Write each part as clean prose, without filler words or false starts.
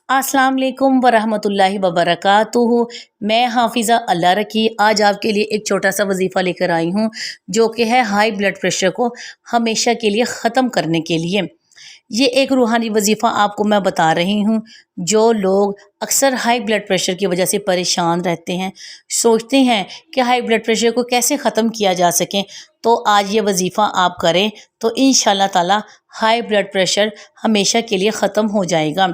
अस्सलाम वालेकुम वरहमतुल्लाहि वबरकातुहू। मैं हाफिज़ा अल्लाह रखी आज आपके लिए एक छोटा सा वजीफ़ा लेकर आई हूँ, जो कि है हाई ब्लड प्रेशर को हमेशा के लिए ख़त्म करने के लिए। ये एक रूहानी वजीफ़ा आपको मैं बता रही हूँ। जो लोग अक्सर हाई ब्लड प्रेशर की वजह से परेशान रहते हैं, सोचते हैं कि हाई ब्लड प्रेशर को कैसे ख़त्म किया जा सके, तो आज ये वजीफ़ा आप करें तो इंशाल्लाह ताला हाई ब्लड प्रेशर हमेशा के लिए ख़त्म हो जाएगा।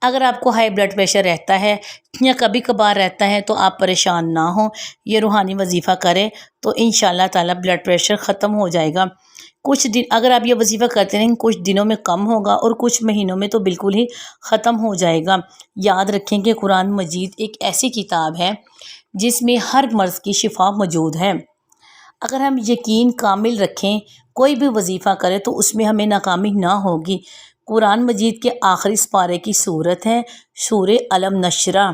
अगर आपको हाई ब्लड प्रेशर रहता है या कभी कभार रहता है तो आप परेशान ना हो, ये रूहानी वजीफ़ा करें तो इंशाल्लाह ताला ब्लड प्रेशर ख़त्म हो जाएगा। कुछ दिन अगर आप ये वजीफ़ा करते रहें, कुछ दिनों में कम होगा और कुछ महीनों में तो बिल्कुल ही ख़त्म हो जाएगा। याद रखें कि कुरान मजीद एक ऐसी किताब है जिसमें हर मर्ज़ की शिफा मौजूद है। अगर हम यकीन कामिल रखें, कोई भी वजीफ़ा करें तो उसमें हमें नाकामी ना होगी। कुरान मजीद के आखिरी पारे की सूरत है सूरे अलम नशरा।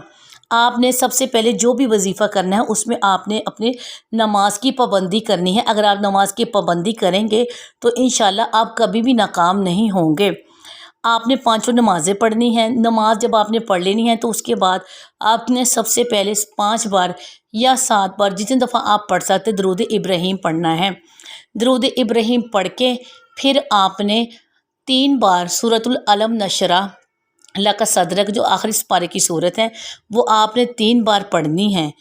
आपने सबसे पहले जो भी वजीफ़ा करना है उसमें आपने अपने नमाज की पाबंदी करनी है। अगर आप नमाज की पाबंदी करेंगे तो इंशाल्लाह आप कभी भी नाकाम नहीं होंगे। आपने पांचों नमाज़ें पढ़नी हैं। नमाज जब आपने पढ़ लेनी है तो उसके बाद आपने सबसे पहले 5 बार या 7 बार जितनी दफ़ा आप पढ़ सकते दरूद इब्राहीम पढ़ना है। दरूद इब्राहीम पढ़ के फिर आपने 3 बार सूरतुल अलम नशरा लका सदरक जो आखिरी पारे की सूरत है वो आपने 3 बार पढ़नी है।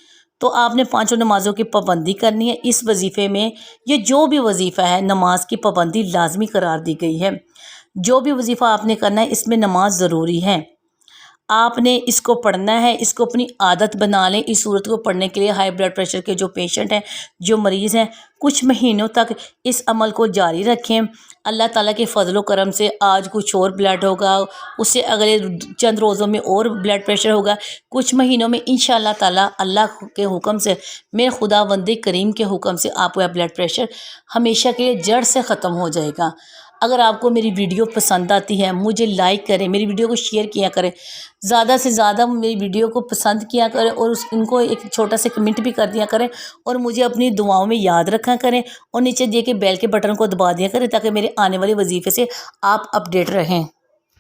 तो आपने पांचों नमाज़ों की पाबंदी करनी है। इस वजीफ़े में ये जो भी वजीफ़ा है नमाज की पाबंदी लाजमी करार दी गई है। जो भी वजीफ़ा आपने करना है इसमें नमाज ज़रूरी है। आपने इसको पढ़ना है, इसको अपनी आदत बना लें। इस सूरत को पढ़ने के लिए हाई ब्लड प्रेशर के जो पेशेंट हैं, जो मरीज़ हैं, कुछ महीनों तक इस अमल को जारी रखें। अल्लाह ताला के फ़ज़ल करम से आज कुछ और ब्लड होगा, उससे अगले चंद रोज़ों में और ब्लड प्रेशर होगा, कुछ महीनों में इंशाअल्लाह ताला अल्लाह के हुक्म से, मेरे खुदावंद करीम के हुक्म से आपका ब्लड प्रेशर हमेशा के लिए जड़ से ख़त्म हो जाएगा। अगर आपको मेरी वीडियो पसंद आती है, मुझे लाइक करें, मेरी वीडियो को शेयर किया करें, ज़्यादा से ज़्यादा मेरी वीडियो को पसंद किया करें और उनको एक छोटा सा कमेंट भी कर दिया करें और मुझे अपनी दुआओं में याद रखा करें और नीचे दिए के बेल के बटन को दबा दिया करें ताकि मेरे आने वाले वजीफ़े से आप अपडेट रहें।